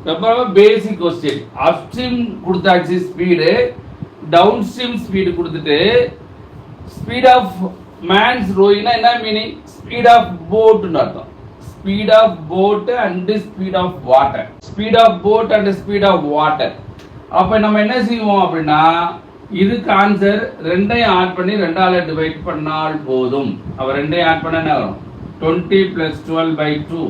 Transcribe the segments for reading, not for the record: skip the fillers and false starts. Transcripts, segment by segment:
ரொம்ப basic question. Upstream கொடுத்தாச்சு speed, downstream speed கொடுத்துட்டு ஸ்பீட் ஆஃப் மேன்ஸ் ரோயிங்னா என்ன மீனிங்? ஸ்பீட் ஆஃப் போட்னு அர்த்தம். Speed of boat and speed of water. Speed of boat and speed of water. அப்ப நம்ம என்ன செய்வோம் அப்படின்னா, இதுக்கு ஆன்சர் ரெண்டையும் ஆட் பண்ணி 2ஆல டிவைட் பண்ணால் போதும். அப்ப ரெண்டையும் ஆட் பண்ண என்ன வரும்? 20 plus 12 by 2.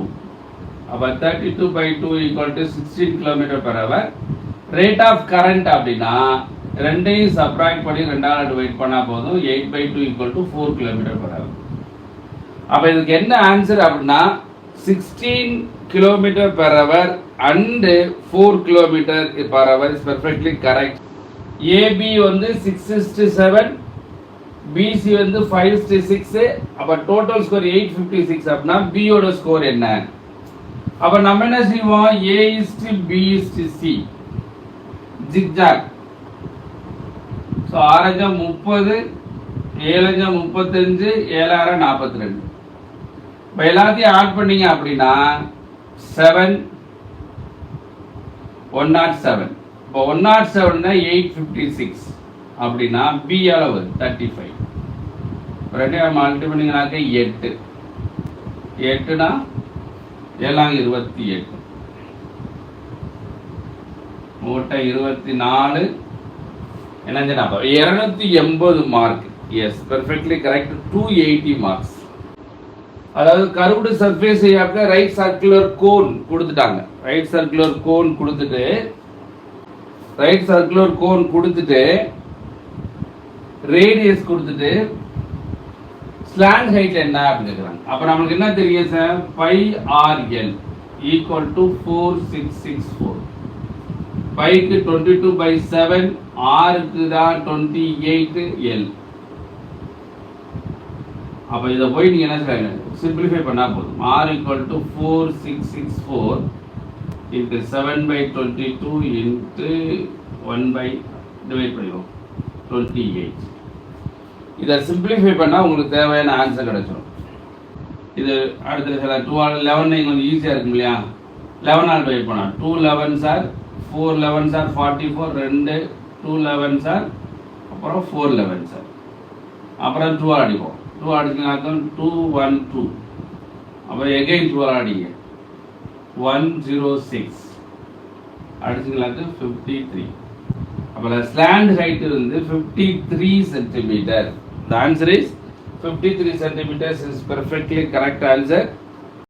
அப்ப 32 by 2 equal to 16 km per hour. Rate of current அப்படின்னா ரெண்டையும் சப்ராக்ட் பண்ணி 2ஆல டிவைட் பண்ணா போதும். 8 by 2 equal to 4 km per hour. அப்ப இதுக்கு என்ன ஆன்சர் அப்படின்னா 16 km per hour and 4 km per hour is perfectly correct. AB வந்து 6:7, BC வந்து 5:6. அப்ப டோட்டல் ஸ்கோர் 856 அப்படின்னா B யோட ஸ்கோர் என்ன? அப்ப நம்ம என்ன செய்வோம்? A:B:C zigzag. சோ 6 30, 7 35, 7 42. இப்ப எல்லாத்தையும் ஆட் பண்ணீங்க அப்படின்னா 7 107. இப்போ 107 856 அப்படின்னா B அளவு 35. ரெண்டையும் மல்டி பண்ணீங்கன்னாக்க 8. 8னா 7 28. 24 என்னஞ்சுனா 280 mark. Yes, perfectly correct. 280 marks. அதாவது கர்வ்டு சர்ஃபேஸ் ஏரியாவுக்கு ரைட் சர்க்குலர் கோன் கொடுத்துட்டாங்க. ரைட் சர்க்குலர் கோன் கொடுத்துட்டு ரேடியஸ் கொடுத்துட்டு ஸ்லாண்ட் ஹைட் என்ன அப்படின்னு கேக்குறாங்க. அப்ப நமக்கு என்ன தெரியும் sir? Pi RL equal to 4664. பைக்கு 22/7, ஆருக்கு தான் 28L. அப்ப இதை போய் நீங்க என்ன செய்யணும்? சிம்பிளிஃபை பண்ணா போதும். R equal to 4664 into 7/22 into 1 divide பண்ணிடுவோம் 28. இதை சிம்பிளிஃபை பண்ணா உங்களுக்கு தேவையான ஆன்சர் கிடைச்சிடும். இது அடுத்த சில 11 கொஞ்சம் ஈஸியா இருக்கும் இல்லையா? 11ஆல் டிவைட் பண்ணா 2 11s are 4 11s are 44, 2 2 11s are அப்புறம் 4 11s are அப்புறம் 2 அடிப்போம். 2 அடிச்சிங்கனாக்க 2 1 2. அப்புறம் எகைன் 2 அடிங்க 106 அடிச்சிங்கனாக்க 53. அப்புறம் ஸ்லாண்ட் ஹைட் வந்து 53 centimeter. The answer is 53 centimeters is perfectly correct answer.